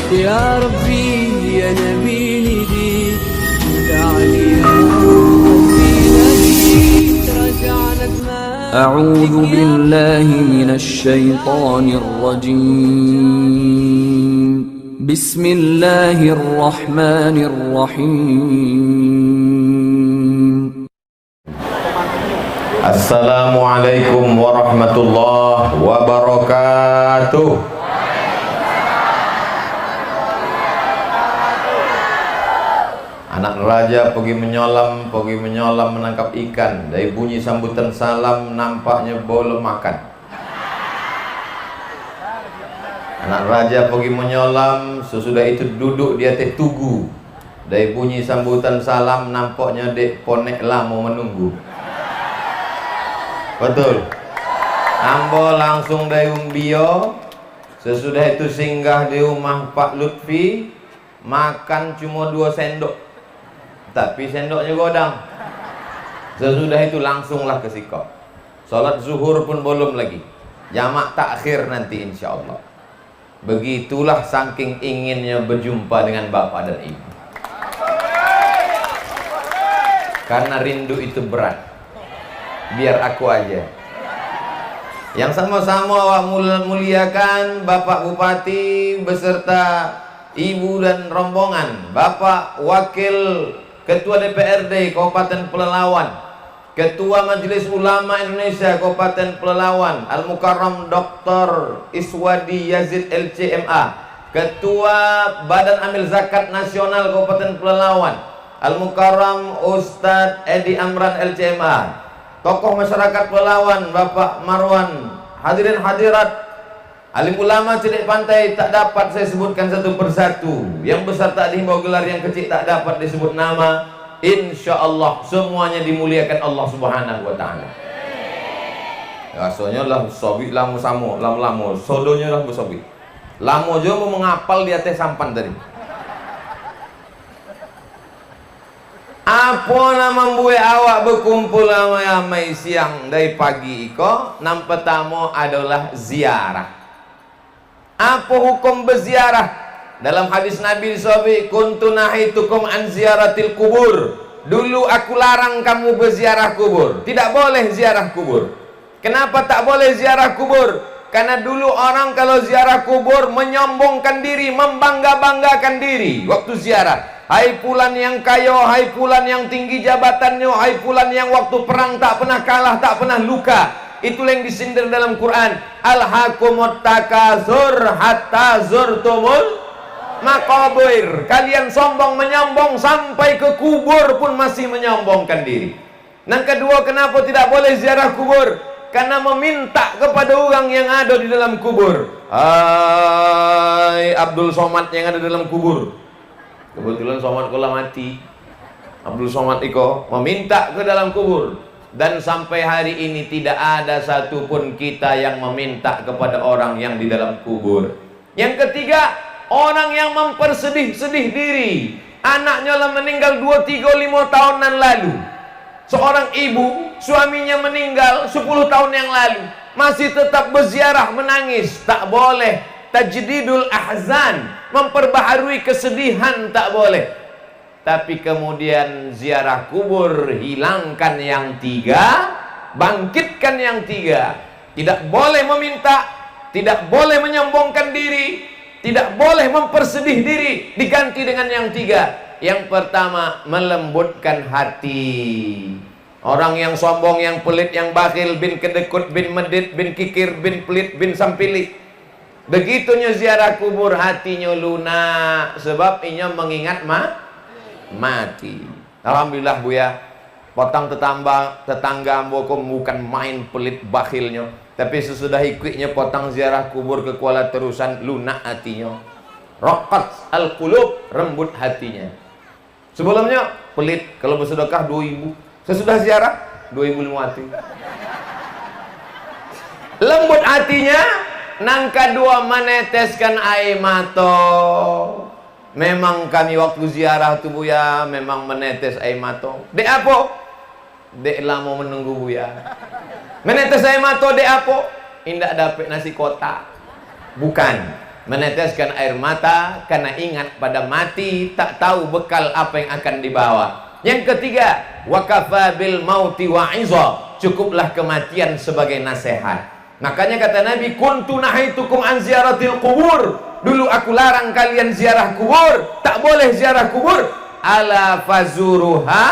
يا ربي يا نبيل دين دعني يا ربي نبيك رجعنا أعوذ بالله من الشيطان الرجيم بسم الله الرحمن الرحيم. Assalamualaikum warahmatullahi wabarakatuh. Anak raja pergi menyolam menangkap ikan. Dari bunyi sambutan salam nampaknya belum makan. Anak raja pergi menyolam, sesudah itu duduk di atas tugu. Dari bunyi sambutan salam nampaknya dek ponek lama menunggu. Betul. Ambo langsung dari umbio. Sesudah itu singgah di rumah Pak Lutfi. Makan cuma 2 sendok, tapi sendoknya godang. Sesudah itu langsunglah ke sikop. Sholat zuhur pun belum lagi. Jamak takhir nanti insya Allah. Begitulah saking inginnya berjumpa dengan bapak dan ibu. Karena rindu itu berat. Biar aku aja. Yang sama-sama awak muliakan Bapak Bupati beserta Ibu dan rombongan, Bapak Wakil Ketua DPRD Kabupaten Pelalawan, Ketua Majelis Ulama Indonesia Kabupaten Pelalawan Al-Mukarram Dr. Iswadi Yazid LCMA, Ketua Badan Amil Zakat Nasional Kabupaten Pelalawan Al-Mukarram Ustadz Edi Amran LCMA, tokoh masyarakat Pelalawan Bapak Marwan, hadirin hadirat, alim ulama Cilik Pantai tak dapat saya sebutkan satu persatu. Yang besar tak dihimbau gelar, yang kecil tak dapat disebut nama. Insya Allah semuanya dimuliakan Allah Subhanahu wa Ta'ala. Rasanya lah sobi lamu samu lamu sodonya lah sobi lamu aja mau mengapal di atas sampan tadi. Apa nama buat awak berkumpul ramai-ramai siang dari pagi iko? Nam pertama adalah ziarah. Apa hukum berziarah? Dalam hadis Nabi SAW, kuntu nahitukum an ziaratil kubur. Dulu aku larang kamu berziarah kubur. Tidak boleh ziarah kubur. Kenapa tak boleh ziarah kubur? Karena dulu orang kalau ziarah kubur menyombongkan diri, membangga-banggakan diri waktu ziarah. Hai fulan yang kaya, hai fulan yang tinggi jabatannya, hai fulan yang waktu perang tak pernah kalah, tak pernah luka. Itulah yang disindir dalam Quran. Alhaakumut takasur hatta zurtumul maqabir. Kalian sombong menyombong sampai ke kubur pun masih menyombongkan diri. Yang kedua, kenapa tidak boleh ziarah kubur? Karena meminta kepada orang yang ada di dalam kubur. Hai Abdul Somad yang ada dalam kubur. Kebetulan Somad kula mati. Abdul Somad iko meminta ke dalam kubur. Dan sampai hari ini tidak ada satupun kita yang meminta kepada orang yang di dalam kubur. Yang ketiga, orang yang mempersedih-sedih diri. Anaknya lah meninggal 2, 3, 5 tahunan lalu. Seorang ibu, suaminya meninggal 10 tahun yang lalu, masih tetap berziarah menangis. Tak boleh. Tajdidul ahzan, memperbaharui kesedihan tak boleh. Tapi kemudian ziarah kubur, hilangkan yang 3, bangkitkan yang 3. Tidak boleh meminta, tidak boleh menyombongkan diri, tidak boleh mempersedih diri, diganti dengan yang 3. Yang pertama, melembutkan hati. Orang yang sombong, yang pelit, yang bakhil, bin kedekut, bin medit, bin kikir, bin pelit, bin sampili, begitunya ziarah kubur hatinya lunak. Sebab inya mengingat mati. Alhamdulillah bu ya, potong tetangga ambo bukan main pelit bakhilnya. Tapi sesudah ikutnya potong ziarah kubur ke Kuala Terusan, lunak hatinya. Raqat al-qulub, rembut hatinya. Sebelumnya pelit, kalau bersedekah 2.000. Sesudah ziarah 2.000 hati. Lembut hatinya. Nang kedua, meneteskan air mata. Memang kami waktu ziarah tu buya memang menetes air mata. Dek apa? Dek lama menunggu buya. Menetes air mata dek apa? Indak dapat nasi kotak. Bukan. meneteskan air mata karena ingat pada mati, tak tahu bekal apa yang akan dibawa. Yang ketiga, wakafa bil mauti wa'iza, cukuplah kematian sebagai nasihat. Makanya kata Nabi, kuntu nahaitukum an ziyaratil kubur, dulu aku larang kalian ziarah kubur, tak boleh ziarah kubur. Ala fazuruha,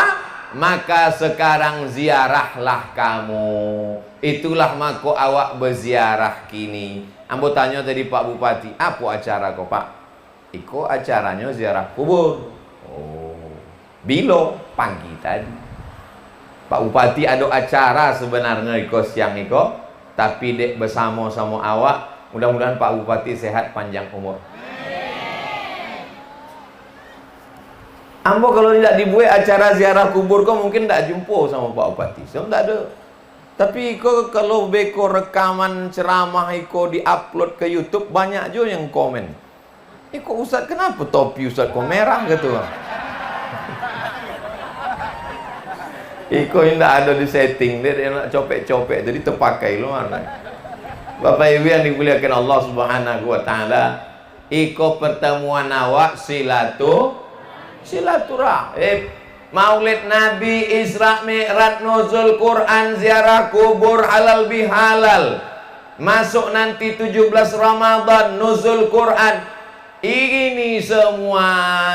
maka sekarang ziarahlah kamu. Itulah mako awak berziarah kini. Ambo tanya tadi Pak Bupati, apa acara kau Pak? Iko acaranya ziarah kubur. Oh, bilo pagi tadi. Pak Bupati ada acara sebenarnya iko siang iko, tapi dek bersama sama awak. Mudah-mudahan Pak Bupati sehat panjang umur. Ambo kalau tidak dibuat acara ziarah kubur kau mungkin tak jumpa sama Pak Bupati. Saya tak ada. Tapi kalau beko rekaman ceramah iko diupload ke YouTube, banyak juga yang komen. Iko Ustaz kenapa topi Ustaz kok merah gitu? Iko tidak ada di setting, dia nak copek-copek, jadi terpakai luar. Bapak Ibu yang dimuliakan Allah Subhanahu wa taala, iko pertemuan awak silaturahim. Maulid Nabi, Isra Mi'raj, nuzul Quran, ziarah kubur, halal bihalal. Masuk nanti 17 Ramadan, nuzul Quran. Ini semua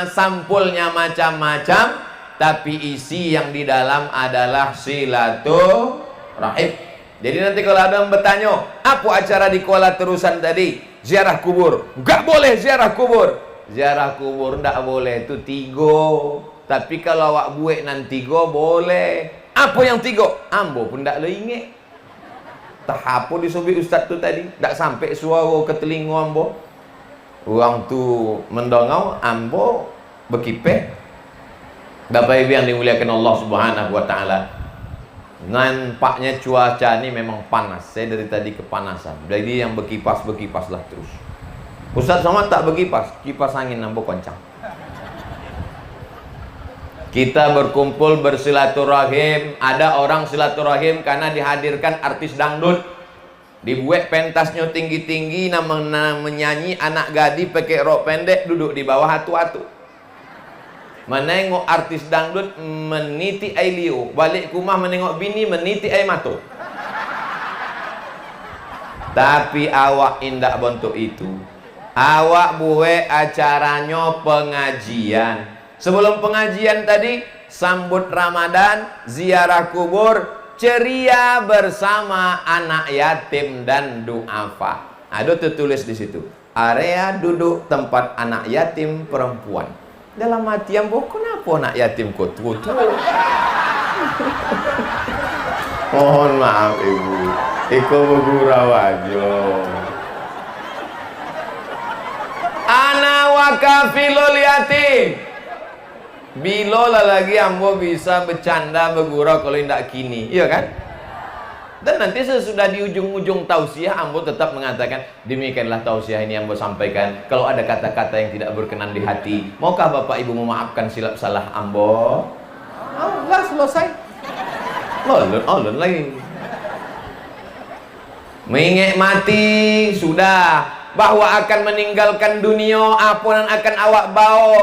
sampulnya macam-macam, tapi isi yang di dalam adalah silaturahim. Jadi nanti kalau ada yang bertanya, apa acara di Kuala Terusan tadi? Ziarah kubur. Enggak boleh ziarah kubur. Ziarah kubur enggak boleh, itu 3. Tapi kalau awak buat nanti go boleh. Apa yang 3? Ambo pun tak boleh ingat. Tak apa disobik ustaz tu tadi. Tak sampai suara ke telinga ambo. Orang tu mendongau, ambo berkipeh. Bapak Ibu yang dimuliakan Allah Subhanahu wa taala. Nampaknya cuaca ni memang panas. Saya dari tadi kepanasan. Jadi yang berkipas-berkipaslah terus. Ustaz Somad tak berkipas, kipas angin ambo kencang. Kita berkumpul bersilaturahim. Ada orang silaturahim karena dihadirkan artis dangdut. Dibuat pentasnya tinggi-tinggi, menyanyi anak gadi pakai rok pendek duduk di bawah hatu-hatu. Menengok artis dangdut meniti air liu, balik ke rumah menengok bini meniti air mata. Tapi awak indak bentuk itu. Awak buat acaranya pengajian. Sebelum pengajian tadi, sambut Ramadan, ziarah kubur, ceria bersama anak yatim dan duafa. Ada tertulis di situ, area duduk tempat anak yatim perempuan. Dalam hati ambo, kenapa anak yatim kotor? Mohon maaf ibu, iko bergurau aja. Ana wakafilul yatim. Bilolah lagi ambo bisa bercanda bergurau kalau tidak kini, iya kan? Dan nanti sesudah di ujung-ujung tausiah, ambo tetap mengatakan demikianlah tausiah ini ambo sampaikan. Kalau ada kata-kata yang tidak berkenan di hati, maukah Bapak Ibu memaafkan silap salah ambo? Allah selesai. Olun lagi. Mengingat mati sudah, bahwa akan meninggalkan dunia, apa yang akan awak bawa.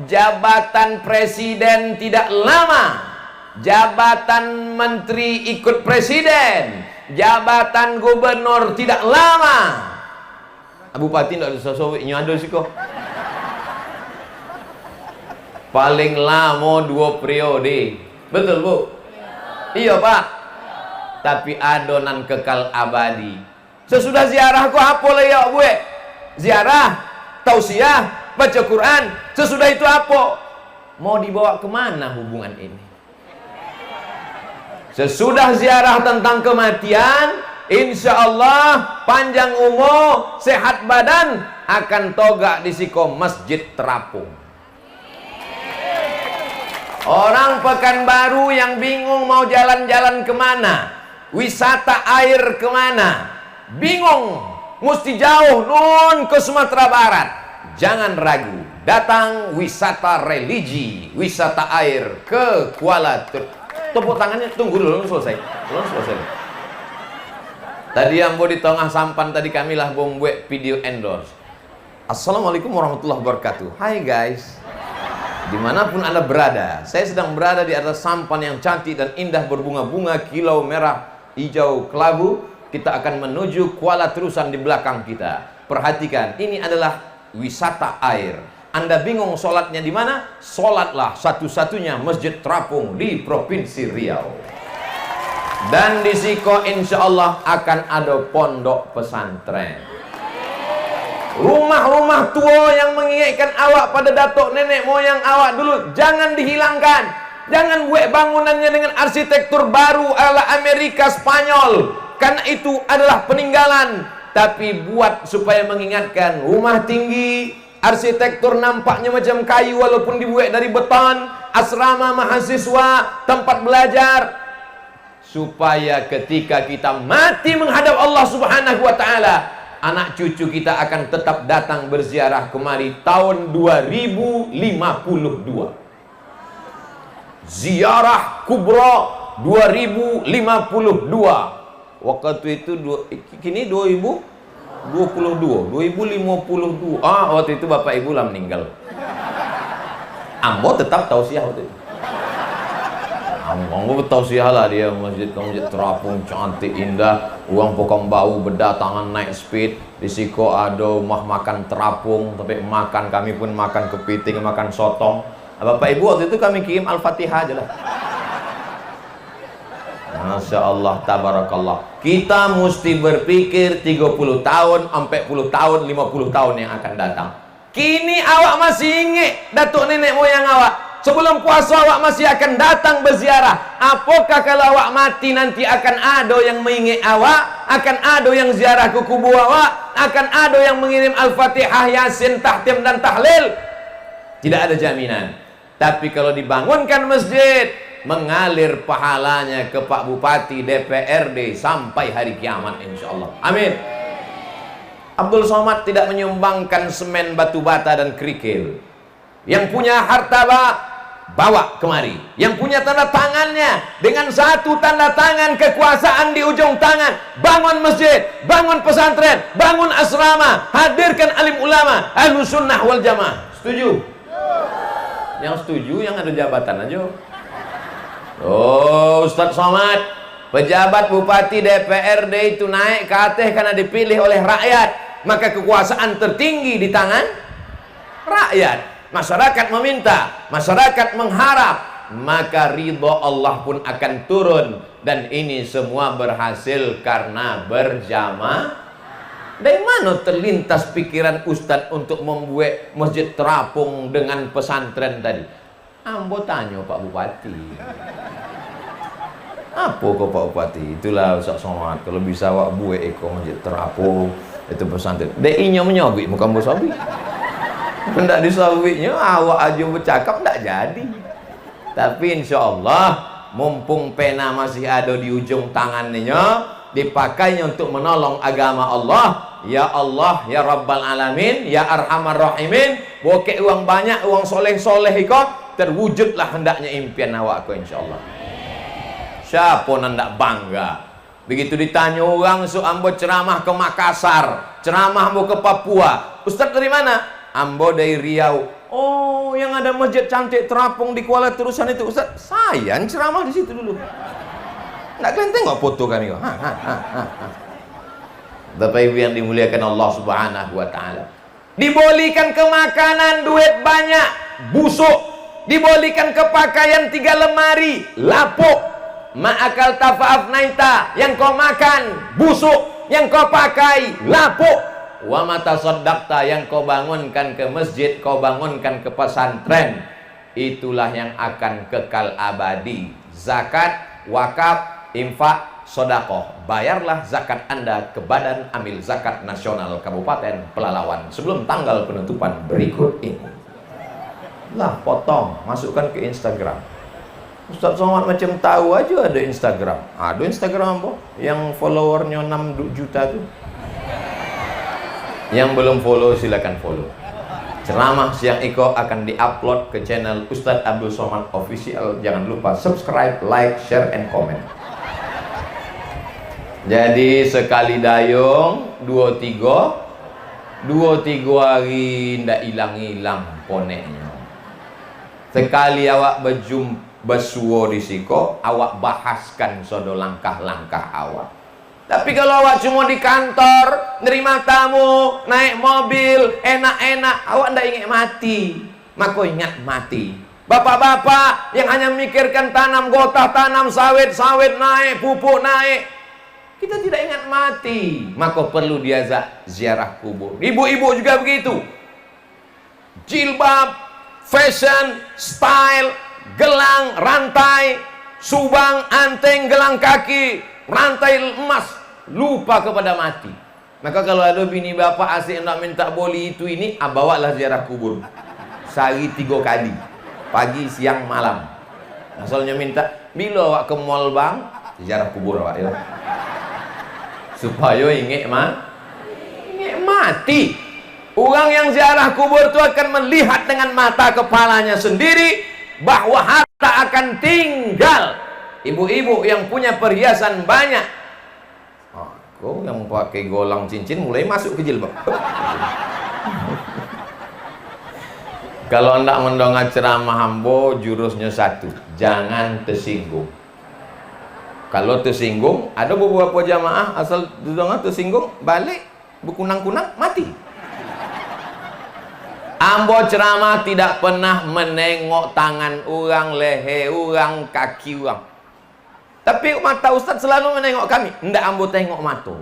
Jabatan presiden tidak lama, jabatan menteri ikut presiden, jabatan gubernur tidak lama. Bupati tidak ada sesuatu ini ada sih kok. Paling lama 2 periode, betul bu? Iya pak. Tapi adonan kekal abadi. Sesudah ziarah kok apa lah ya bu? Ziarah, tausiah, baca Quran, sesudah itu apa? Mau dibawa kemana hubungan ini? Sesudah ziarah tentang kematian, insya Allah panjang umur, sehat badan, akan togak di siko masjid terapung. Orang Pekanbaru yang bingung mau jalan-jalan kemana, wisata air kemana, bingung, mesti jauh nun ke Sumatera Barat. Jangan ragu, datang wisata religi, wisata air ke Kuala Terusan. Tepuk tangannya, tunggu dulu, belum selesai. Tadi yang di tengah sampan tadi kamilah membuat video endorse. Assalamualaikum warahmatullahi wabarakatuh. Hai guys, dimanapun Anda berada, saya sedang berada di atas sampan yang cantik dan indah berbunga-bunga kilau merah hijau kelabu. Kita akan menuju Kuala Terusan di belakang kita. Perhatikan, ini adalah wisata air. Anda bingung sholatnya di mana? Sholatlah satu-satunya masjid terapung di Provinsi Riau. Dan di Siko insya Allah akan ada pondok pesantren. Rumah-rumah tua yang mengingatkan awak pada datuk nenek moyang awak dulu, jangan dihilangkan. Jangan buat bangunannya dengan arsitektur baru ala Amerika Spanyol, karena itu adalah peninggalan. Tapi buat supaya mengingatkan, rumah tinggi, arsitektur nampaknya macam kayu walaupun dibuat dari beton, asrama mahasiswa, tempat belajar, supaya ketika kita mati menghadap Allah Subhanahu wa taala, anak cucu kita akan tetap datang berziarah kemari tahun 2052. Ziarah kubra 2052. Waktu itu kini 2022, 2052. Waktu itu bapak ibu lah meninggal. Ambo tetap tausiah waktu itu. Ambo tausiah lah dia masjid terapung cantik indah, uang pokong bau berdatangan naik speed. Di Siko ada rumah makan terapung, tapi makan kami pun makan kepiting, makan sotong. Bapak ibu waktu itu kami kirim Al-Fatihah aja lah. Masya Allah, tabarakallah. Kita mesti berpikir 30 tahun, 40 tahun, 50 tahun yang akan datang. Kini awak masih ingat datuk nenek moyang awak. Sebelum puasa awak masih akan datang berziarah. Apakah kalau awak mati nanti akan ada yang mengingat awak? Akan ada yang ziarah ke kubur awak? Akan ada yang mengirim Al-Fatihah, Yasin, Tahtim dan Tahlil? Tidak ada jaminan. Tapi kalau dibangunkan masjid, mengalir pahalanya ke Pak Bupati, DPRD sampai hari kiamat insyaallah. Amin. Abdul Somad tidak menyumbangkan semen, batu bata dan kerikil. Yang punya harta bawa kemari. Yang punya tanda tangannya, dengan satu tanda tangan kekuasaan di ujung tangan, bangun masjid, bangun pesantren, bangun asrama, hadirkan alim ulama, ahlus sunnah wal jamaah. Setuju? Yang setuju yang ada jabatan aja. Oh, Ustadz Somad, pejabat bupati DPRD itu naik ke atas karena dipilih oleh rakyat, maka kekuasaan tertinggi di tangan rakyat. Masyarakat meminta, masyarakat mengharap, maka ridho Allah pun akan turun. Dan ini semua berhasil karena berjamaah. Dari mana terlintas pikiran Ustadz untuk membuat masjid terapung dengan pesantren tadi? Ambo tanya Pak Bupati. Apa kok Pak Bupati? Itulah Ustaz Somad. Kalau bisa awak buat masjid terapung, itu pesantren. DI-nya menyobik, bukan bosobik. Hendak disobiknya awak aja bercakap tak jadi. Tapi insya Allah, mumpung pena masih ada di ujung tangannya, dipakainya untuk menolong agama Allah. Ya Allah, ya Rabbal Alamin, ya Arhamar Rahimin. Bokek uang banyak, uang soleh-soleh ikut, terwujudlah hendaknya impian awakku insya Allah. Siapa nak bangga? Begitu ditanya orang, so ambo ceramah ke Makassar, ceramah ambo ke Papua. Ustaz dari mana? Ambo dari Riau. Oh, yang ada masjid cantik terapung di Kuala Terusan itu. Ustaz, saya ceramah di situ dulu. Nggak kalian tengok foto kami kok. Bapak Ibu yang dimuliakan Allah Subhanahu wa taala. Dibolikan ke makanan duit banyak, busuk. Dibolikan ke pakaian 3 lemari, lapuk. Ma'akal tafa'af naita, yang kau makan busuk, yang kau pakai lapuk. Wa mata soddakta, yang kau bangunkan ke masjid, kau bangunkan ke pesantren, itulah yang akan kekal abadi. Zakat, wakaf, infak, sodakoh. Bayarlah zakat Anda ke Badan Amil Zakat Nasional Kabupaten Pelalawan sebelum tanggal penutupan berikut ini. Lah potong, masukkan ke Instagram. Ustaz Somad macam tahu aja ada Instagram. Ada Instagram boh, yang followernya 6 juta tuh. Yang belum follow silakan follow. Ceramah Siang Iko akan diupload ke channel Ustadz Abdul Somad Official. Jangan lupa subscribe, like, share, and comment. Jadi sekali dayung 2, 3 2-3 hari ndak hilang-hilang poneknya. Sekali awak bersuo di siko, awak bahaskan sodo langkah-langkah awak. Tapi kalau awak cuma di kantor, nerima tamu, naik mobil, enak-enak, awak ndak ingat mati. Maka ingat mati. Bapak-bapak yang hanya mikirkan tanam gotah, tanam sawit naik, pupuk naik, kita tidak ingat mati. Maka perlu dia ziarah kubur. Ibu-ibu juga begitu. Jilbab, fashion, style, gelang, rantai, subang, anteng, gelang kaki, rantai emas, lupa kepada mati. Maka kalau ada bini bapak asyik nak minta boli itu ini, bawalah ziarah kubur. Sehari 3 kali, pagi, siang, malam. Asalnya minta, bila awak ke mall bang, ziarah kubur awak ya. Supaya ingat mati. Orang yang ziarah kubur itu akan melihat dengan mata kepalanya sendiri bahwa harta akan tinggal. Ibu-ibu yang punya perhiasan banyak, aku yang pakai golang cincin mulai masuk ke jilbab. Kalau hendak mendongak ceramah hambo, jurusnya satu, jangan tersinggung. Kalau tersinggung, ada beberapa jamaah asal dongak tersinggung, balik berkunang-kunang, mati. Ambo ceramah tidak pernah menengok tangan orang, leher orang, kaki orang. Tapi mata ustaz selalu menengok kami. Ndak ambo tengok mata.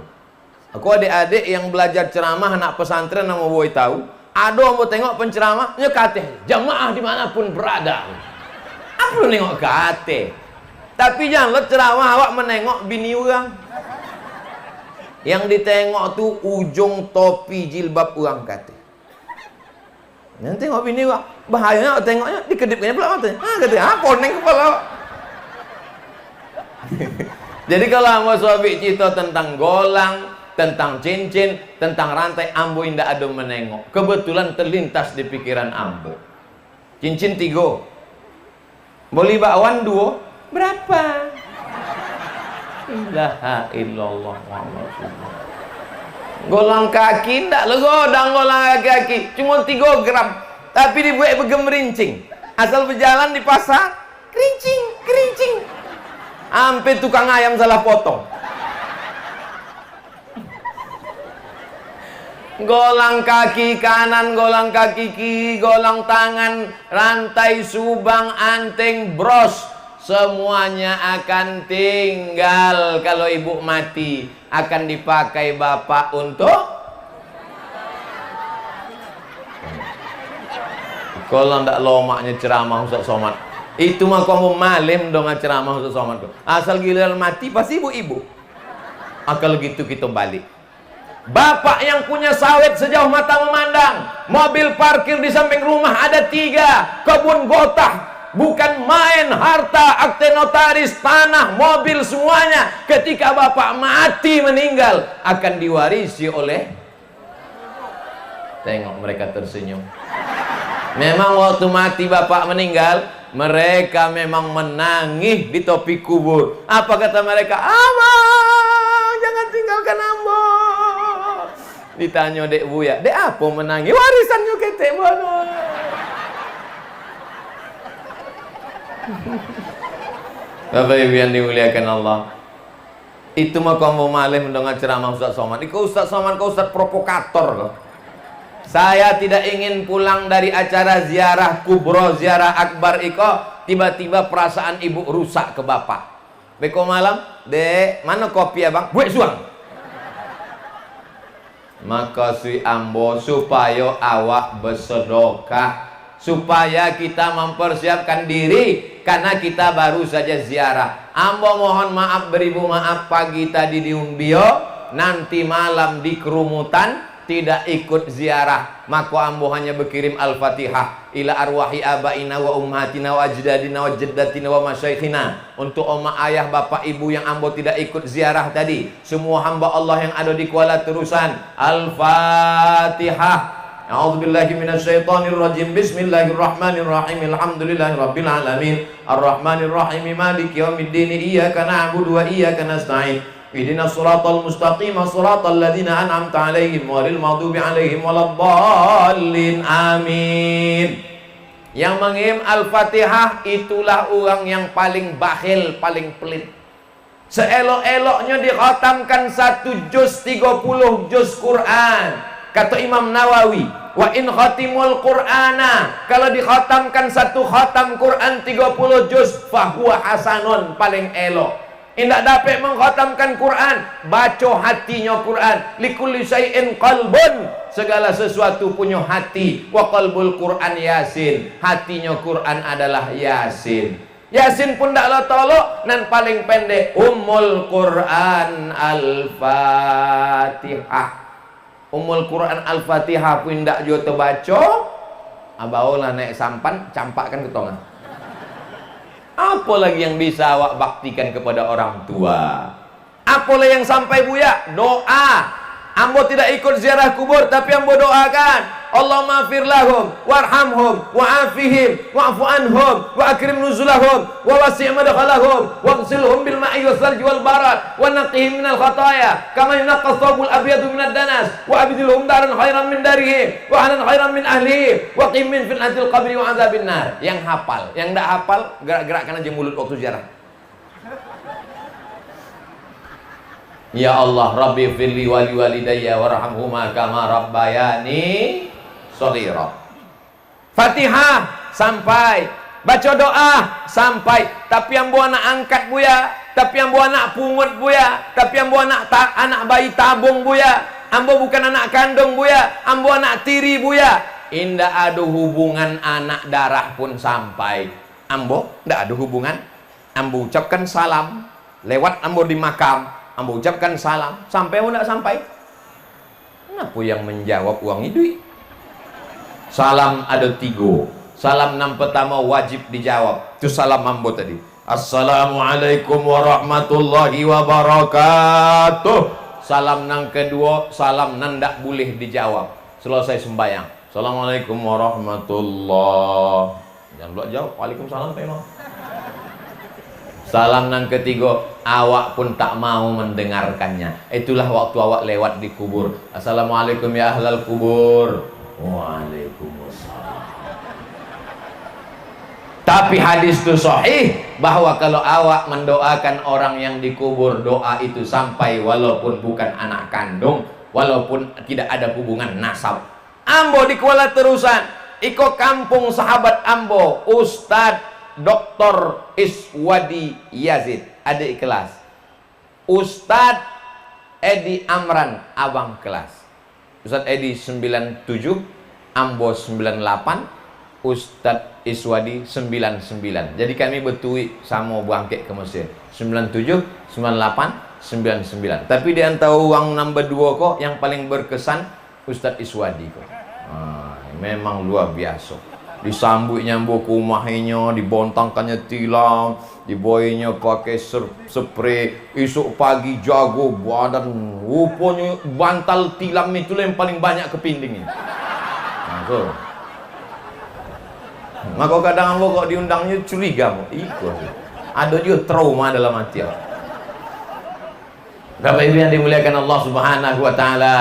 Aku adik-adik yang belajar ceramah, anak pesantren yang mau tahu. Ada ambo tengok penceramah, nyekateh jamaah dimanapun berada. Aku nengok kate. Tapi janganlah ceramah awak menengok bini orang. Yang ditengok tu ujung topi jilbab orang kate. Nanti tengok bini awak, bahayanya awak tengoknya dikedipkannya pula matanya. Katanya, koneng kepala awak. Jadi kalau ambo suami cerita tentang golang, tentang cincin, tentang rantai, ambo indah ada menengok. Kebetulan terlintas di pikiran ambo. Cincin 3, boli bakwan 2, berapa? Ilaha illallah Muhammad Rasulullah. Golang kaki ndak legodang, golang kaki cuma 3 gram, tapi dibuat bergemerincing. Asal berjalan di pasar, kerincing. Hampir tukang ayam salah potong. Golang kaki kanan, golang kaki kiri, golang tangan, rantai, subang, anteng, bros, semuanya akan tinggal. Kalau ibu mati, akan dipakai bapak untuk kalau ndak lomaknya ceramah Ustaz Somad. Itu mah kamu malim dong ceramah Ustaz Somad. Asal giliran mati pasti ibu-ibu. Kalau gitu kita balik. Bapak yang punya sawit sejauh mata memandang, mobil parkir di samping rumah ada 3, kebun gotah, bukan main, harta, akte notaris, tanah, mobil, semuanya ketika bapak mati meninggal akan diwarisi oleh. Tengok mereka tersenyum. Memang waktu mati bapak meninggal, mereka memang menangis di tepi kubur. Apa kata mereka? Abang, jangan tinggalkan ambo. Ditanya dek buya, dek apa menangis? Warisannya ketek bono. Bapak Ibu yang dimuliakan Allah, itu mah kamu malih mendengar ceramah Ustaz Somad. Iku Ustaz Somad kau Ustaz provokator kok. Saya tidak ingin pulang dari acara ziarah kubro, ziarah akbar iko, tiba-tiba perasaan ibu rusak ke bapak. Beko malam, dek, mana kopi abang? Buat suang. Maka si ambo supaya awak bersedekah, supaya kita mempersiapkan diri, karena kita baru saja ziarah. Ambo mohon maaf beribu maaf pagi tadi di Umbio, nanti malam di kerumutan tidak ikut ziarah. Maka ambo hanya berkirim Al-Fatihah ila arwahi abaina wa ummatina wa ajdadina wa jaddatina wa masyaikhina, untuk oma ayah bapak ibu yang ambo tidak ikut ziarah tadi. Semua hamba Allah yang ada di Kuala Terusan. Al-Fatihah. A'udzubillahi minasyaitonirrajim. Bismillahirrahmanirrahim. Alhamdulillahirabbil alamin. Arrahmanirrahim. Maliki yaumiddin. Iyyaka na'budu wa iyyaka nasta'in. Ihdinas siratal mustaqim, siratal ladzina an'amta 'alaihim ghairil maghdubi 'alaihim waladdallin. Amin. Yang menghim Al-Fatihah itulah orang yang paling bakhil, paling pelit. Seelok-eloknya dikhatamkan 1 juz 30 juz Quran. Kata Imam Nawawi, wa in khatimul Qur'ana, kalau dikhatamkan 1 khatam Quran 30 juz, fahuwa hasanun, paling elok. Indak dapat mengkhatamkan Quran, baca hatinya Quran. Likulli syai'in qalbun, segala sesuatu punya hati. Wa qalbul Quran Yasin, hatinya Quran adalah Yasin. Yasin pun taklah tolok, nan paling pendek Ummul Quran Al-Fatihah. Ummul Quran Al-Fatihah pun ndak jo terbaca, abaulah naik sampan campakkan ke tongan. Apa lagi yang bisa awak baktikan kepada orang tua? Apalah yang sampai buya? Doa. Ambo tidak ikut ziarah kubur, tapi ambo doakan, Allahumma fir lahum warhamhum wa'afihim wa'fu anhum wa akrim nuzulahum wa wasi' madkhalahum waghsilhum bil ma'i wassalji wal barad wa naqihim minal khataya kama yunqqa thawbul abyadu minad danas wa abdilhum daran khairan min darihim wa ahlan khairan min ahlihim wa qim min fitnatil qabri wa azabin nar. Yang hafal, yang tidak hafal gerak-gerakkan aja mulut waktu ziarah. Ya Allah, Rabbi firli wali walidayya warhamhuma kama rabbayani shaghira. Fatihah sampai, baca doa sampai, tapi yang buat anak angkat buya, tapi yang buat anak pungut buya, tapi yang buat anak bayi tabung buya, ambo bukan anak kandung buya, ambo anak tiri buya. Indah ada hubungan anak darah pun sampai. Ambo ndak ada hubungan. Ambo ucapkan salam lewat ambo di makam. Ambo ucapkan salam, sampai atau tidak sampai? Kenapa yang menjawab uang itu? Salam ada 3. Salam yang pertama wajib dijawab. Itu salam ambo tadi. Assalamualaikum warahmatullahi wabarakatuh. Salam yang kedua, salam yang tidak boleh dijawab. Selesai sembahyang, Assalamualaikum warahmatullahi. Jangan lupa jawab. Waalaikumsalam Pak Imam. Salam yang ketiga, awak pun tak mau mendengarkannya. Itulah waktu awak lewat di kubur. Assalamualaikum ya ahlal kubur. Waalaikumsalam. Tapi hadis itu sahih bahwa kalau awak mendoakan orang yang dikubur, doa itu sampai walaupun bukan anak kandung, walaupun tidak ada hubungan nasab. Ambo di Kuala Terusan, iko kampung sahabat ambo, Ustadz Dr. Iswadi Yazid, adik kelas. Ustadz Edi Amran, abang kelas. Ustadz Edi 97, ambo 98, Ustadz Iswadi 99. Jadi kami bertui sama bangkit ke Mesir. 97, 98, 99. Tapi di antara uang nombor 2 kok yang paling berkesan Ustadz Iswadi kok. Memang luar biasa. Disambut nyambut ke rumahnya, dibontangkannya tilang, diboinya pakai spray. Esok pagi jago badan, rupanya bantal tilam itu yang paling banyak kepinding ini. Maka kadang ambo kok diundangnya curiga, ikut. Ada juga trauma dalam hati. Bapak Ibu yang dimuliakan Allah Subhanahu wa taala.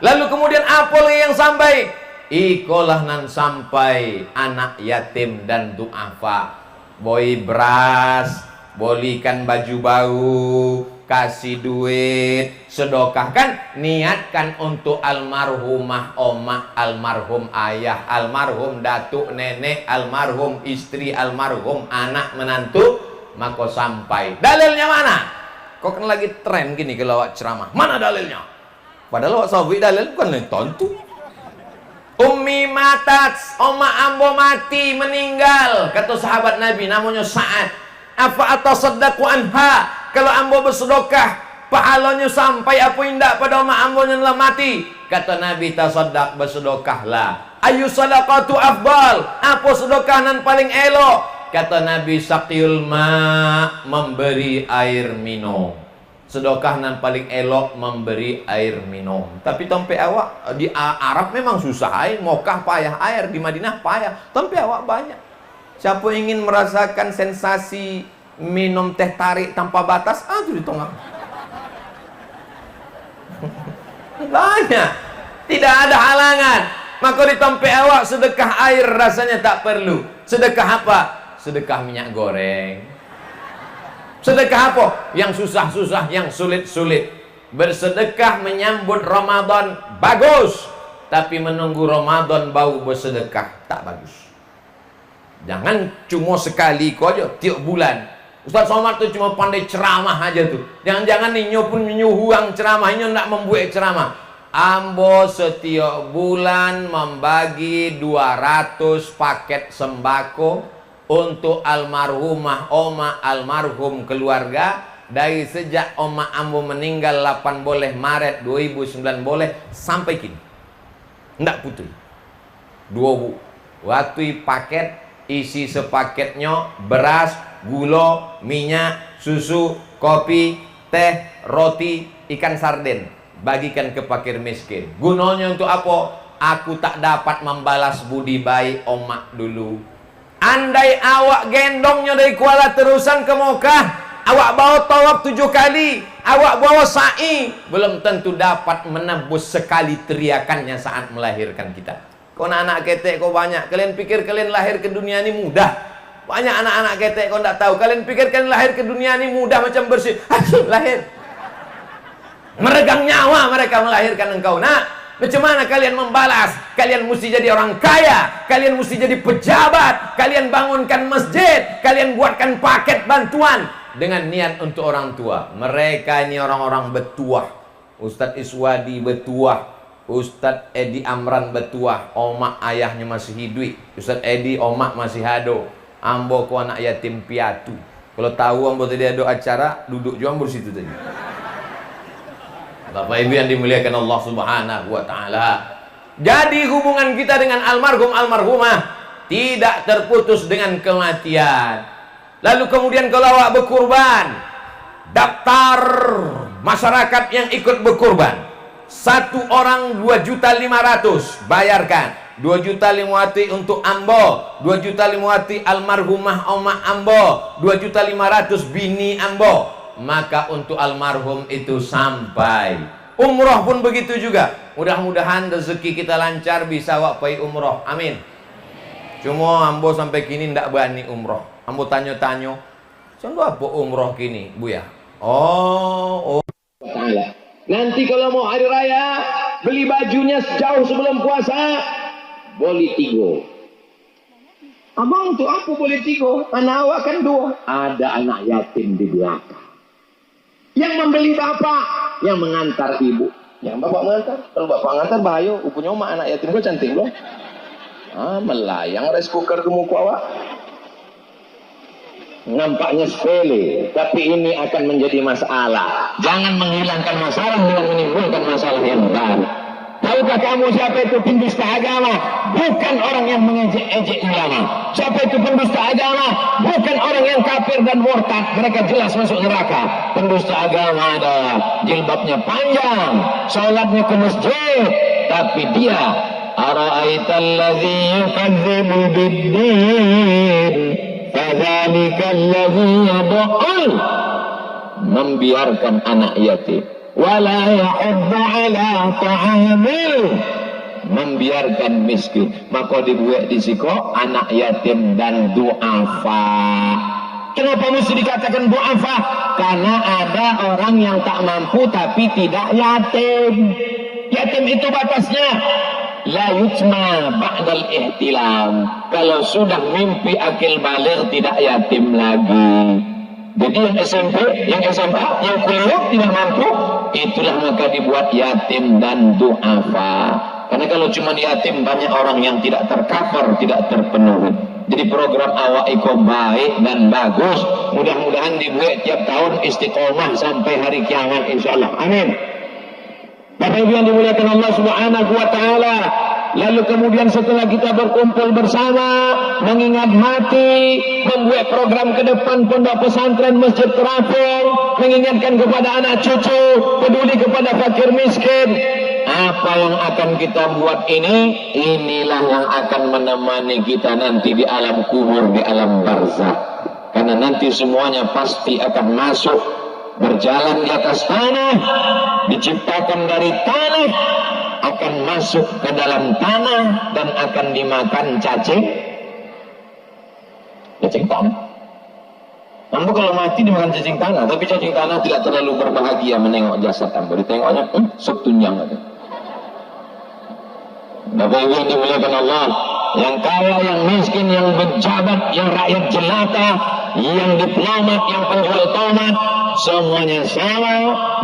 Lalu kemudian apa lagi yang sampai? Ikolah nan sampai anak yatim dan duafa. Boi beras, bolikan baju baru, kasih duit, sedekahkan, niatkan untuk almarhumah omah, almarhum ayah, almarhum datuk nenek, almarhum istri, almarhum anak menantu, maka sampai. Dalilnya mana? Kok kan lagi tren gini kalau awak ceramah. Mana dalilnya? Padahal awak sahabat dalil bukan tentu. Ummi matat, oma ambo mati, meninggal. Kata sahabat Nabi namanya Sa'ad. Afa atasaddaqu anha, kalau ambo bersedekah pahalanya sampai apa indak pada oma ambo yang telah mati. Kata Nabi, tasaddaq, bersedekahlah. Ayu sadaqatu afdal, apa sedekah yang paling elok? Kata Nabi, saqiyul ma, memberi air minum. Sedekah nan paling elok memberi air minum. Tapi tempe awak di Arab memang susah air, Mekah payah air, di Madinah payah. Tempe awak banyak. Siapa ingin merasakan sensasi minum teh tarik tanpa batas, itu di tengah. Banyak. Tidak ada halangan. Maka di tempat awak sedekah air rasanya tak perlu. Sedekah apa? Sedekah minyak goreng. Sedekah apa? Yang susah-susah, yang sulit-sulit. Bersedekah menyambut Ramadan bagus, tapi menunggu Ramadan bau bersedekah tak bagus. Jangan cuma sekali kau aja tiap bulan. Ustaz Somad tu cuma pandai ceramah aja tuh. Jangan-jangan ninyo pun menyuhuang ceramah, ninyo nak membuat ceramah. Ambo setiap bulan membagi 200 paket sembako untuk almarhumah Oma, almarhum keluarga. Dari sejak Oma Ambo meninggal 8 Maret 2009 sampai kini ndak putus. 2 waktu paket isi sepaketnya beras, gula, minyak, susu, kopi, teh, roti, ikan sarden. Bagikan ke fakir miskin. Gunanya untuk apa? Aku tak dapat membalas budi baik Oma dulu. Andai awak gendongnya dari Kuala Terusan ke Mekah, awak bawa tawaf 7 kali, awak bawa sa'i, belum tentu dapat menebus sekali teriakannya saat melahirkan kita. Kau anak ketek kau banyak. Kalian pikir kalian lahir ke dunia ini mudah? Banyak anak-anak ketek kau tidak tahu. Kalian pikir kalian lahir ke dunia ini mudah macam bersih? Lahir. Meregang nyawa mereka melahirkan engkau. Nah, macam mana kalian membalas? Kalian mesti jadi orang kaya, kalian mesti jadi pejabat, kalian bangunkan masjid, kalian buatkan paket bantuan dengan niat untuk orang tua. Mereka ini orang-orang betuah. Ustadz Iswadi betuah, Ustadz Edi Amran betuah. Omak ayahnya masih hidup, Ustadz Edi omak masih hado. Ambo ku anak yatim piatu. Kalau tahu ambo tadi ada acara, duduk juga ambo situ tadi. Bapak Ibu yang dimuliakan Allah Subhanahu wa taala. Jadi hubungan kita dengan almarhum almarhumah tidak terputus dengan kematian. Lalu kemudian kalau awak berkurban, daftar masyarakat yang ikut berkurban. 1 orang 2.500.000 bayarkan. 2.500.000 untuk Ambo, 2.500.000 almarhumah Oma Ambo, 2.500.000 bini Ambo. Maka untuk almarhum itu sampai. Umroh pun begitu juga. Mudah-mudahan rezeki kita lancar bisa wak pai umroh. Amin. Cuma ambo sampai kini ndak berani umroh. Ambo tanya-tanya, contoh apa umroh kini, Bu ya? Oh. Nanti kalau mau hari raya, beli bajunya jauh sebelum puasa, boleh 3. Abang untuk aku boleh 3? Anak awak kan 2. Ada anak yatim di belakang. Yang membeli bapak, yang mengantar ibu. Yang bapak mengantar, kalau bapak mengantar bahaya. Punya mak anak yatim gue cantik loh. Melayang rice cooker ke muka awak. Nampaknya sepele, tapi ini akan menjadi masalah. Jangan menghilangkan masalah dengan menimbulkan masalah yang baru. Tahukah kamu siapa itu pendusta agama? Bukan orang yang mengejek-ejek ulama. Siapa itu pendusta agama? Bukan orang yang kafir dan murtad. Mereka jelas masuk neraka. Pendusta agama adalah jilbabnya panjang, salatnya ke masjid, tapi dia ara'aital ladzi yukadzibu bid-din fadzalikal ladzi yad'ul, membiarkan anak yatim, wala ya'uddu ala ta'amil, membiarkan miskin. Maka dibuat di siko anak yatim dan du'afa. Kenapa mesti dikatakan du'afa? Karena ada orang yang tak mampu tapi tidak yatim. Yatim itu batasnya la yutma ba'dal ihtilam. Kalau sudah mimpi akil baligh tidak yatim lagi. Jadi yang SMP, yang SMA, yang kuliah tidak mampu, itulah maka dibuat yatim dan du'afa. Karena kalau cuma yatim banyak orang yang tidak tercover, tidak terpenuhi. Jadi program awak iko baik dan bagus. Mudah-mudahan dibuat tiap tahun istiqomah sampai hari kiamat insyaallah. Amin. Bapak Ibu yang dimuliakan Allah Subhanahu wa taala. Lalu kemudian setelah kita berkumpul bersama, mengingat mati, membuat program ke depan pondok pesantren Masjid Terapung, mengingatkan kepada anak cucu, peduli kepada fakir miskin. Apa yang akan kita buat ini, inilah yang akan menemani kita nanti di alam kubur, di alam barzakh. Karena nanti semuanya pasti akan masuk berjalan di atas tanah, diciptakan dari tanah, akan masuk ke dalam tanah dan akan dimakan cacing tanah. Ambo kalau mati dimakan cacing tanah, tapi cacing tanah tidak terlalu berbahagia menengok jasad Ambo. Ditengoknya, sup tunjang ada. Bapak Ibu yang dimuliakan Allah, yang kaya, yang miskin, yang pejabat, yang rakyat jelata, yang diplomat, yang penjual tomat, semuanya sama,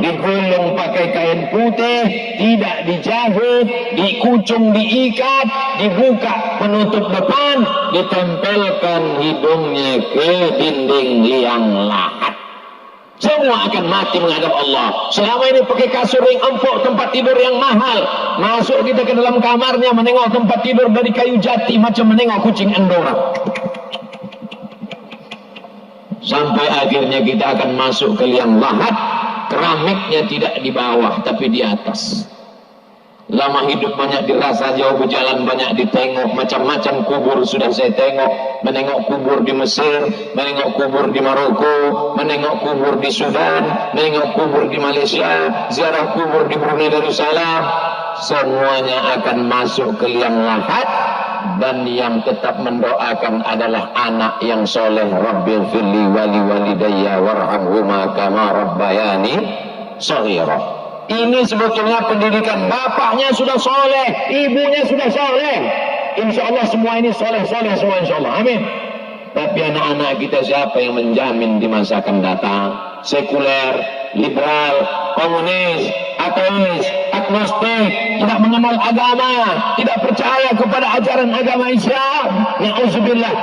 digulung pakai kain putih, tidak dijahit, dikucung, diikat, dibuka penutup depan, ditempelkan hidungnya ke dinding liang lahat. Semua akan mati menghadap Allah. Selama ini pakai kasur yang empuk, tempat tidur yang mahal, masuk kita ke dalam kamarnya menengok tempat tidur dari kayu jati macam menengok kucing Andorra. Sampai akhirnya kita akan masuk ke liang lahat, keramiknya tidak di bawah tapi di atas. Lama hidup banyak dirasa, jauh berjalan banyak ditengok, macam-macam kubur sudah saya tengok. Menengok kubur di Mesir, menengok kubur di Maroko, menengok kubur di Sudan, menengok kubur di Malaysia, ziarah kubur di Brunei Darussalam. Semuanya akan masuk ke liang lahat, dan yang tetap mendoakan adalah anak yang soleh. Rabbil firli wali walidayya warhamhuma kama rabbayani shaghira. Ini sebetulnya pendidikan. Bapaknya sudah soleh, ibunya sudah soleh. Insya Allah semua ini soleh-soleh semua, insya Allah. Amin. Tapi anak-anak kita siapa yang menjamin di masa akan datang? Sekuler, liberal, komunis, ateis, agnostik, tidak mengenal agama, tidak percaya kepada ajaran agama Islam. Na'udzubillah.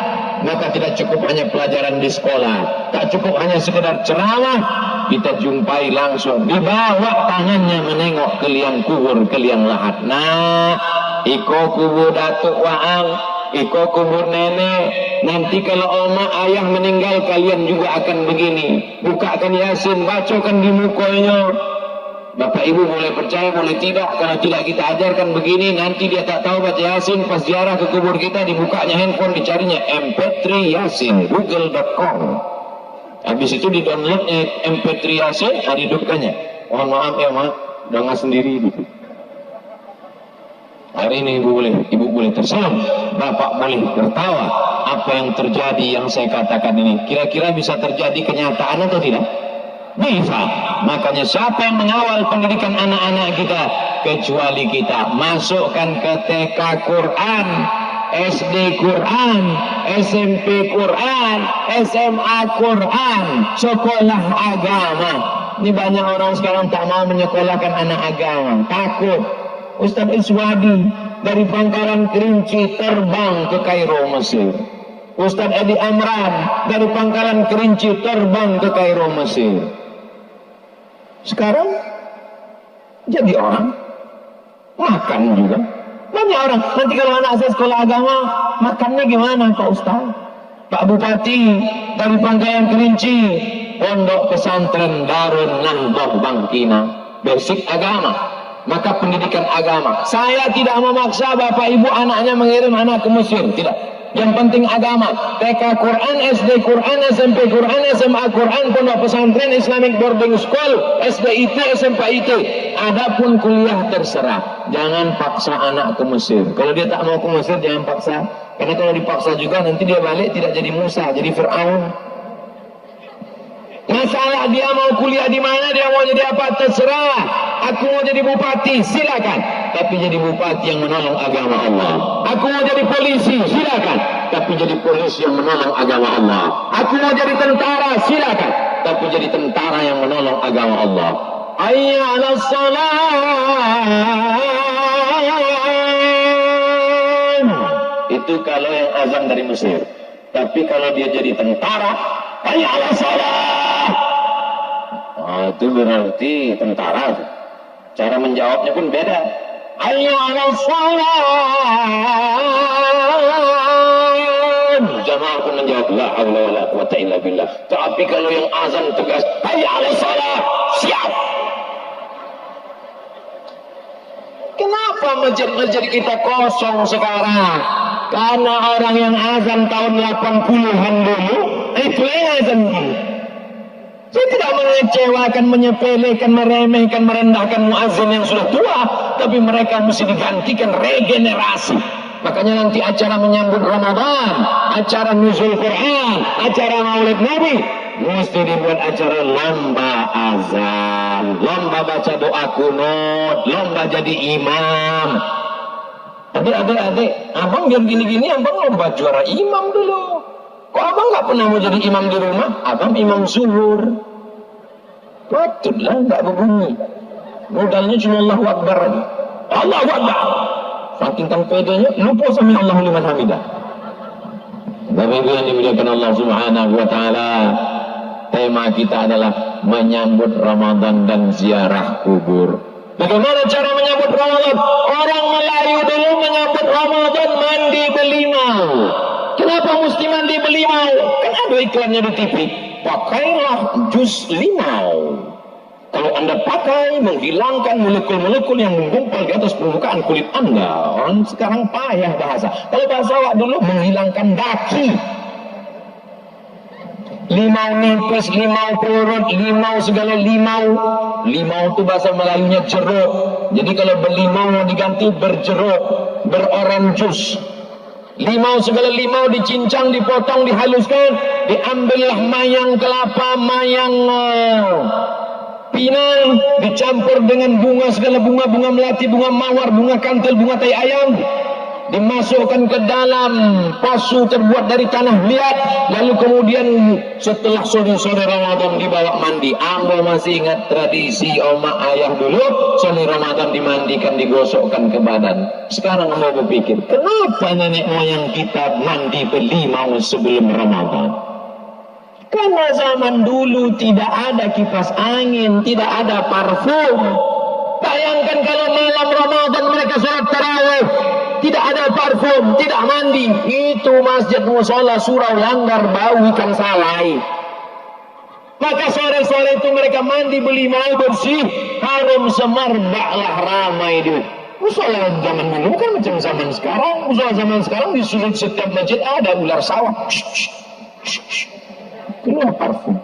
Maka tidak cukup hanya pelajaran di sekolah, tak cukup hanya sekedar ceramah, kita jumpai langsung dibawa tangannya menengok ke liang kubur, ke liang lahat. Nah, iko kubur datuk waang, iko kubur nenek. Nanti kalau oma ayah meninggal, kalian juga akan begini. Bukakan Yasin, bacakan di mukonya. Bapak Ibu boleh percaya, boleh tidak. Kalau tidak kita ajarkan begini, nanti dia tak tahu baca Yasin. Pas ziarah ke kubur kita, dibukanya handphone, dicarinya MP3 Yasin, google.com. Habis itu di-downloadnya MP3 Yasin, dihidupkannya. Mohon maaf ya mak, dengar sendiri gitu. Hari ini ibu boleh tersenyum, bapak boleh tertawa. Apa yang terjadi yang saya katakan ini, kira-kira bisa terjadi kenyataan atau tidak? Bisa. Makanya siapa yang mengawal pendidikan anak-anak kita kecuali kita? Masukkan ke TK Quran, SD Quran, SMP Quran, SMA Quran, sekolah agama. Ini banyak orang sekarang tak mau menyekolahkan anak agama, takut. Ustaz Iswadi dari Pangkalan Kerinci terbang ke Kairo, Mesir. Ustaz Edi Amran dari Pangkalan Kerinci terbang ke Kairo, Mesir. Sekarang jadi orang makan juga. Banyak orang. Nanti kalau anak saya sekolah agama, makannya gimana Pak Ustaz? Pak Bupati dari Pangkalan Kerinci, Pondok Pesantren Darun Nahdoh Bangkina, basic agama, maka pendidikan agama. Saya tidak memaksa bapak ibu anaknya mengirim anak ke Mesir, tidak. Yang penting agama. TK Quran, SD Quran, SMP Quran, SMA Quran, Pondok Pesantren, Islamic Boarding School, SDIT, SMPIT. Adapun kuliah terserah. Jangan paksa anak ke Mesir. Kalau dia tak mau ke Mesir, jangan paksa. Karena kalau dipaksa juga nanti dia balik tidak jadi Musa, jadi Fir'aun. Masalah dia mau kuliah di mana, dia mau jadi apa, terserah. Aku mau jadi bupati, silakan. Tapi jadi bupati yang menolong agama Allah. Aku mau jadi polisi, silakan. Tapi jadi polisi yang menolong agama Allah. Aku mau jadi tentara, silakan. Tapi jadi tentara yang menolong agama Allah. Hayya 'alas shalah. Itu kalau yang azan dari Mesir. Tapi kalau dia jadi tentara, hayya 'alas shalah. Itu berarti tentara. Cara menjawabnya pun beda. Hayya 'alas shalah. Jamaah pun menjawab la haula wala quwata illa billah. Tapi kalau yang azan tegas, hayya 'alas shalah, siap. Kenapa masjid-masjid kita kosong sekarang? Karena orang yang azan tahun 80-an dulu, itu yang azan dulu. Saya tidak mengecewakan, menyepelekan, meremehkan, merendahkan muazzin yang sudah tua, tapi mereka mesti digantikan regenerasi. Makanya nanti acara menyambut Ramadan, acara nuzul Quran, acara Maulid Nabi, mesti dibuat acara lomba azan, lomba baca doa kunut, lomba jadi imam. Adik, abang biar gini-gini, abang lomba juara imam dulu. Kok abang nggak pernah mau jadi imam di rumah? Abang imam zuhur. Patutlah nggak berbunyi. Modalnya cuma Allahu Akbar aja. Allahu Akbar. Saking pedenya, lupa sama Allahu liman hamidah. Bapak Ibu yang dimuliakan Allah Subhanahu wa taala, tema kita adalah menyambut Ramadan dan ziarah kubur. Bagaimana cara menyambut Ramadan? Orang Melayu dulu menyambut Ramadan mandi belimau. Kenapa mesti mandi belimau? Kan ada iklannya di TV. Pakailah jus limau. Kalau Anda pakai, menghilangkan molekul-molekul yang menggumpal di atas permukaan kulit Anda. Orang sekarang payah bahasa. Kalau bahasa awak dulu, menghilangkan daki. Limau nipis, limau perut, limau segala limau. Limau itu bahasa Melayunya jeruk. Jadi kalau berlimau diganti berjeruk, beroranjus. Limau segala limau dicincang, dipotong, dihaluskan, diambillah mayang kelapa, mayang pinang, dicampur dengan bunga segala bunga melati, bunga mawar, bunga kantil, bunga tai ayam, dimasukkan ke dalam pasu terbuat dari tanah liat, lalu kemudian setelah sore-sore Ramadan dibawa mandi. Ambo masih ingat tradisi oma ayah dulu, sore Ramadan dimandikan, digosokkan ke badan. Sekarang Ambo berpikir, kenapa nenek moyang kita mandi belimau sebelum Ramadan? Karena zaman dulu tidak ada kipas angin, tidak ada parfum. Bayangkan kalau malam Ramadan mereka sholat tarawih, tidak ada parfum, tidak mandi. Itu masjid musola surau langgar bau ikan salai. Maka sore-sore itu mereka mandi belimau bersih, harum semarbaklah ramai itu. Musola zaman dulu kan macam zaman sekarang. Musola zaman sekarang di sudut setiap masjid ada ular sawah. Keluar parfum.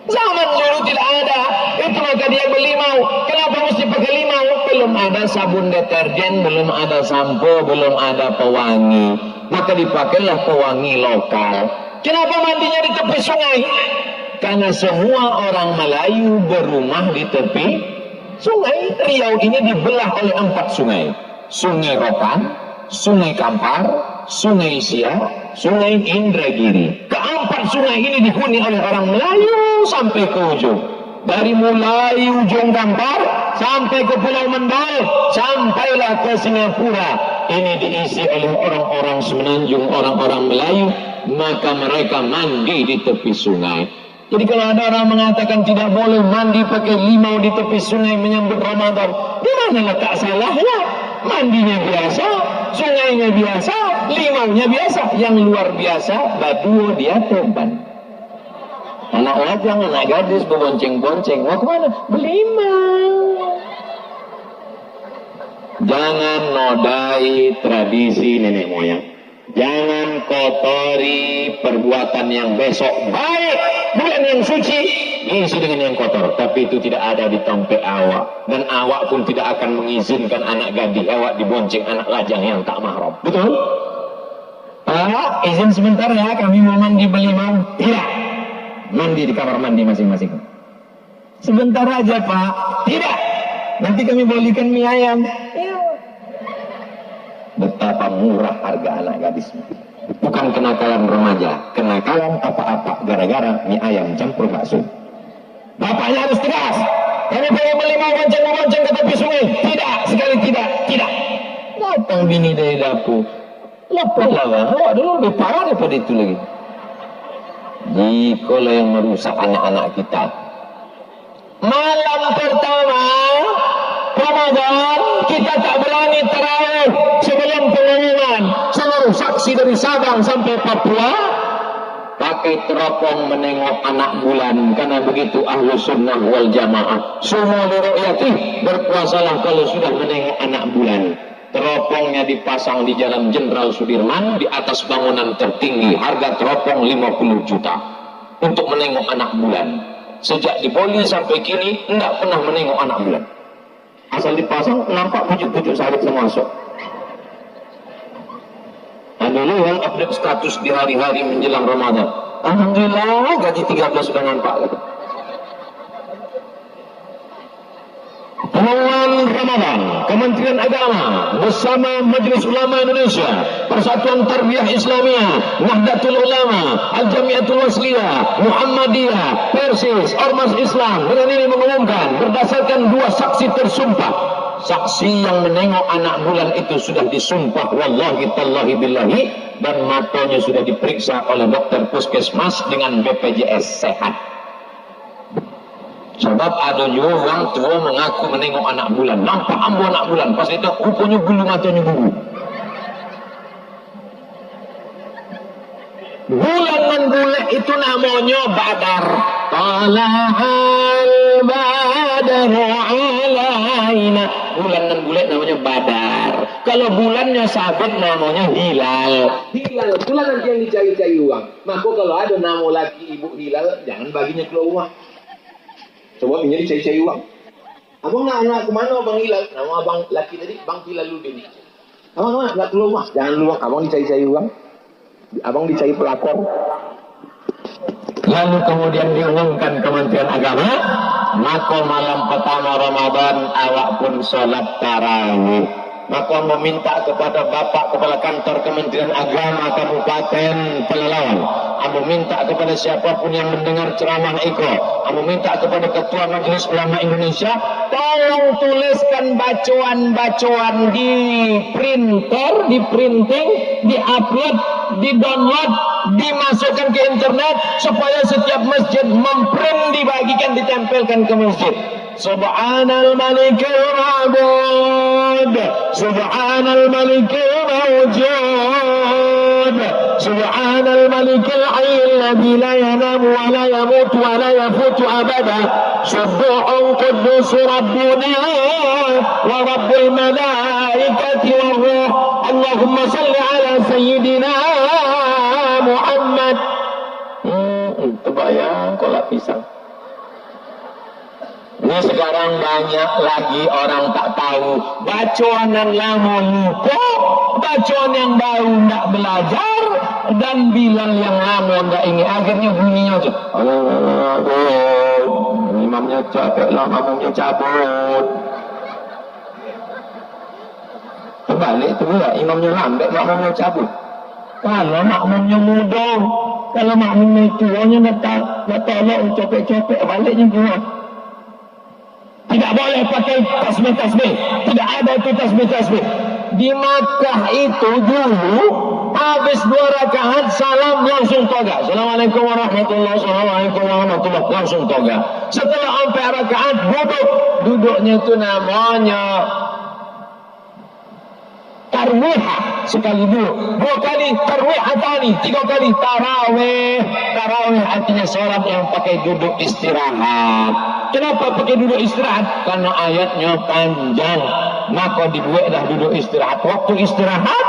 Zaman dulu tidak ada. Itu maka dia belimau. Kenapa mesti pakai limau? Belum ada sabun deterjen, belum ada sampo, belum ada pewangi. Maka dipakailah pewangi lokal. Kenapa mandinya di tepi sungai? Karena semua orang Melayu berumah di tepi sungai. Riau ini dibelah oleh 4 sungai. Sungai Rokan, Sungai Kampar, Sungai Siak, Sungai Indragiri. Keempat sungai ini dihuni oleh orang Melayu sampai ke ujung. Dari mulai ujung Kampar sampai ke Pulau Mendal, sampailah ke Singapura. Ini diisi oleh orang-orang Semenanjung, orang-orang Melayu. Maka mereka mandi di tepi sungai. Jadi kalau ada orang mengatakan tidak boleh mandi pakai limau di tepi sungai menyambut Ramadan, di mana letak salahnya? Mandinya biasa, sungainya biasa, limaunya biasa. Yang luar biasa, badu dia teban. Anak lajang, anak gadis berbonceng-bonceng. Mau kemana? Belimau. Jangan nodai tradisi nenek moyang. Jangan kotori perbuatan yang besok baik. Bulan yang suci diisi dengan yang kotor. Tapi itu tidak ada di tempe awak. Dan awak pun tidak akan mengizinkan anak gadis awak dibonceng anak lajang yang tak mahram. Betul? Pak, izin sebentar ya, kami mau mandi belimau. Tidak. Mandi di kamar mandi masing-masing. Sebentar aja Pak. Tidak. Nanti kami belikan mie ayam. Iya. Betapa murah harga anak gadis. Bukan kenakalan remaja, kenakalan apa-apa gara-gara mie ayam campur bakso. Bapaknya harus tegas. Kami pengen beli mau bonceng ke tepi sungai. Tidak, sekali tidak, tidak. Datang bini dari dapur. Lapar-lapar, awak dulu lebih parah daripada itu lagi. Jikalau yang merusak anak-anak kita. Malam pertama Ramadan kita tak berani tarawih sebelum pengumuman. Seluruh saksi dari Sabang sampai Papua pakai teropong menengok anak bulan, karena begitu ahlu sunnah wal jamaah. Semua liru'yati berpuasalah kalau sudah menengok anak bulan. Teropongnya dipasang di Jalan Jenderal Sudirman, di atas bangunan tertinggi. Harga teropong 50 juta untuk menengok anak bulan. Sejak diboli sampai kini tidak pernah menengok anak bulan. Asal dipasang nampak pucuk-pucuk salib termasuk. Dulu yang update status di hari-hari menjelang Ramadan. Alhamdulillah gaji 13 sudah nampak. Pengumuman Ramadan, Kementerian Agama bersama Majelis Ulama Indonesia, Persatuan Tarbiyah Islamiyah, Nahdlatul Ulama, Al-Jamiatul Wasliyah, Muhammadiyah, Persis, Ormas Islam dengan ini mengumumkan berdasarkan 2 saksi tersumpah. Saksi yang menengok anak bulan itu sudah disumpah wallahi tallahi billahi, dan matanya sudah diperiksa oleh dokter puskesmas dengan BPJS sehat. Sebab ada juga orang tua mengaku menengok anak bulan, nampak ambu anak bulan, pas itu rupanya bulu matanya gugur. Bulan dan bulan itu namanya Badar. Tala'al Badaru alaina. Bulan dan bulan namanya Badar. Kalau bulannya sabit namanya Hilal. Hilal, bulan nanti yang dicari-cari uang. Maka kalau ada nama laki ibu Hilal, jangan baginya keluar rumah. Coba minyak dicari-cari uang. Abang nak kemana Abang Hilal? Nama abang laki tadi Bang Hilaludin. Abang nak keluar rumah, jangan luang. Abang dicari-cari uang. Abang dicari pelakor. Lalu kemudian diumumkan Kementerian Agama, maka malam pertama Ramadan awak pun sholat tarawih. Maka meminta kepada Bapak Kepala Kantor Kementerian Agama Kabupaten Pelalawan, aku minta kepada siapapun yang mendengar ceramah Eko, aku minta kepada Ketua Majelis Ulama Indonesia, tolong tuliskan bacaan-bacaan di printer, di printing, di upload, di download, dimasukkan ke internet supaya setiap masjid memprint, dibagikan, ditempelkan ke masjid. Subhanal Malikil Ma'bud, Subhanal Malikil Mawjud, Subhanal Malikil Hayyil Ladzi la yanamu wa la yamutu wa la yafutu abada, Subbuhun Quddus Rabbuna wa Rabbul Malaikati wa Ruh. Allahumma salli ala Sayyidina Muhammad. Terbayang kolak pisang. Ini sekarang banyak lagi orang tak tahu. Bacaan yang lama lupa, bacaan yang baru tak belajar, dan bilang yang lama tak ingat. Akhirnya bunyinya aja. Imamnya capek lah, makmumnya cabut. Terbalik tu pula, imamnya lambat, makmumnya cabut. Kalau makmumnya muda, kalau makmumnya tuanya nak tolak copek-copek, baliknya keluar. Tidak boleh pakai tasbih-tasbih. Tidak ada itu tasbih-tasbih. Di Makkah itu dulu habis 2 rakaat salam langsung toga. Assalamualaikum warahmatullahi wabarakatuh. Langsung toga. Setelah 4 rakaat duduk. Duduknya itu namanya tarwihah. Sekali duduk. 2 kali tarwihatani. 3 kali tarawih. Tarawih artinya sholat yang pakai duduk istirahat. Kenapa pakai duduk istirahat? Karena ayatnya panjang. Maka dibuatlah duduk istirahat. Waktu istirahat,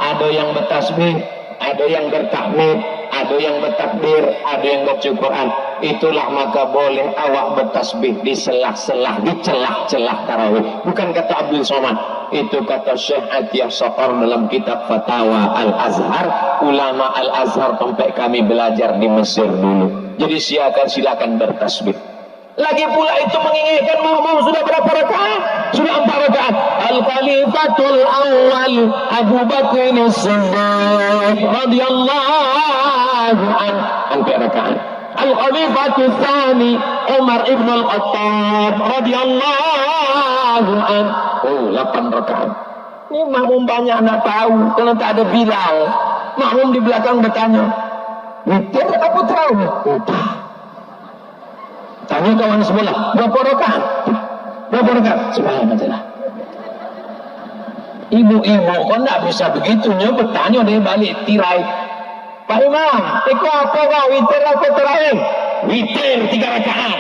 ada yang bertasbih, ada yang bertakbir, ada yang bertakbir, ada yang baca Quran. Itulah maka boleh awak bertasbih di selah-selah, di celah-celah tarawih. Bukan kata Abdul Somad. Itu kata Syekh Atiyah Saqar dalam kitab Fatawa Al-Azhar. Ulama Al-Azhar sampai kami belajar di Mesir dulu. Jadi silakan bertasbih. Lagi pula itu mengingatkan makmum sudah berapa rakaat? Sudah 4 rakaat. Al-Khalifatul Awal Abu Bakr As-Siddiq radhiyallahu anhu 4 rakaat. Al-Khalifatul Tsani Umar ibn Al-Khattab radhiyallahu anhu 8 rakaat. Ini makmum banyak nak tahu karena tak ada Bilal. Makmum di belakang bertanya, "Witir apa tarawih?" Tanya kawan sebelah, berapa rakaat? Berapa rakaat? Subhanallah. Ibu-ibu kok tak bisa begitunya bertanya dia balik tirai. Pak Imam, itu apa kau witir apa tarawih? Witir 3 rakaat.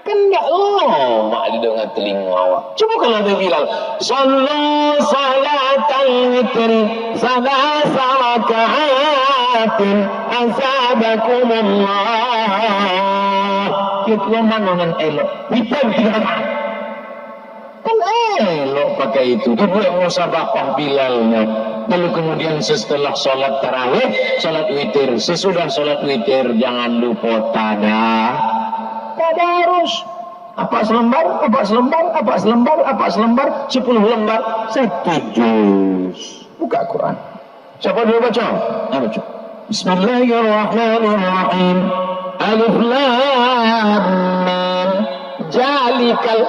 Kan nggak lama didengar telinga awak. Coba kalau dia bilang, Sallu salatal witri salasa raka'atin asabakumullah. Kita mangan elok. Witir 3 rakaat. Kan elok pakai itu. Dia boleh musabaqah Bilalnya. Lalu kemudian setelah sholat tarawih, sholat witir. Sesudah sholat witir jangan lupa tadarus. Apa selembar, apa selembar, apa selembar, apa selembar, 10 lembar, 1 juz. Buka Quran. Siapa dulu baca? Baca. Bismillahirrahmanirrahim. Alif lam mim. Jalikal.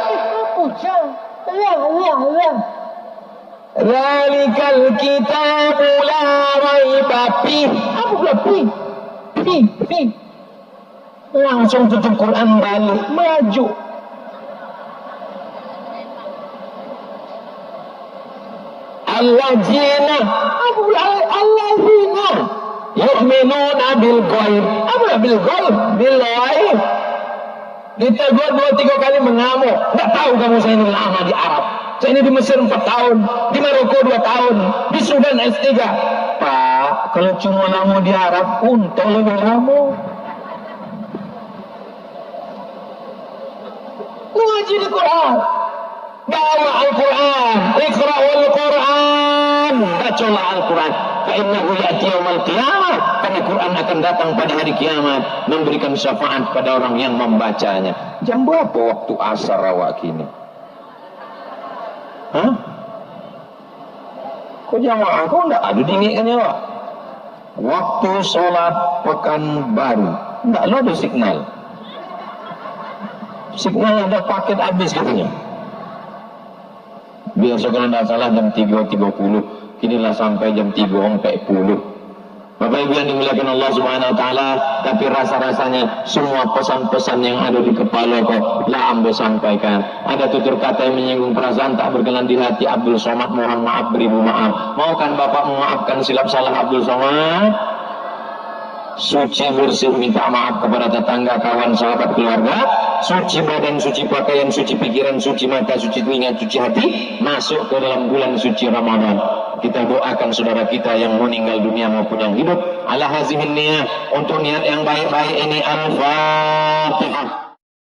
Zalikal kitabu la raiba fih. Apa pula fih? Fih. Langsung tutup Quran balik, maju. Alladzina, apa pula alladzina yu'minuna bil ghaib. Apa bil ghaib? Bil ghaib. Ditegur 2-3 kali mengamuk. Enggak tahu kamu, saya ini lama di Arab. Saya ini di Mesir 4 tahun, di Maroko 2 tahun, di Sudan S3. Pak, kalau cuma lama di Arab, untung lebih lama. Ngaji di Quran, bawa Al-Quran, iqra'ul Quran, bacalah Al-Quran. Fa'innahu ya'ti yawmal qiyamah, karena Quran akan datang pada hari kiamat, memberikan syafaat pada orang yang membacanya. Jam berapa waktu asar awak kini? Hah? Kok jamaah kau enggak ada dingin ya, Pak? Waktu sholat pekan baru, enggak ada signal. Signal ada paket habis katanya. Biasa kalau tidak salah jam 3.30, kinilah sampai jam 3.40. Bapak Ibu yang dimuliakan Allah Subhanahu Wa Taala, tapi rasa-rasanya semua pesan-pesan yang ada di kepala kok lah ambo sampaikan. Ada tutur kata yang menyinggung perasaan tak berkenan di hati Abdul Somad, mohon maaf, beribu maaf. Maukan Bapak memaafkan silap salah Abdul Somad? Suci bersih minta maaf kepada tetangga, kawan, sahabat, keluarga. Suci badan, suci pakaian, suci pikiran, suci mata, suci telinga, suci hati. Masuk ke dalam bulan suci Ramadan. Kita doakan saudara kita yang meninggal dunia maupun yang hidup. Ala hazihin niyah, untuk niat yang baik-baik ini. Al-Fatihah.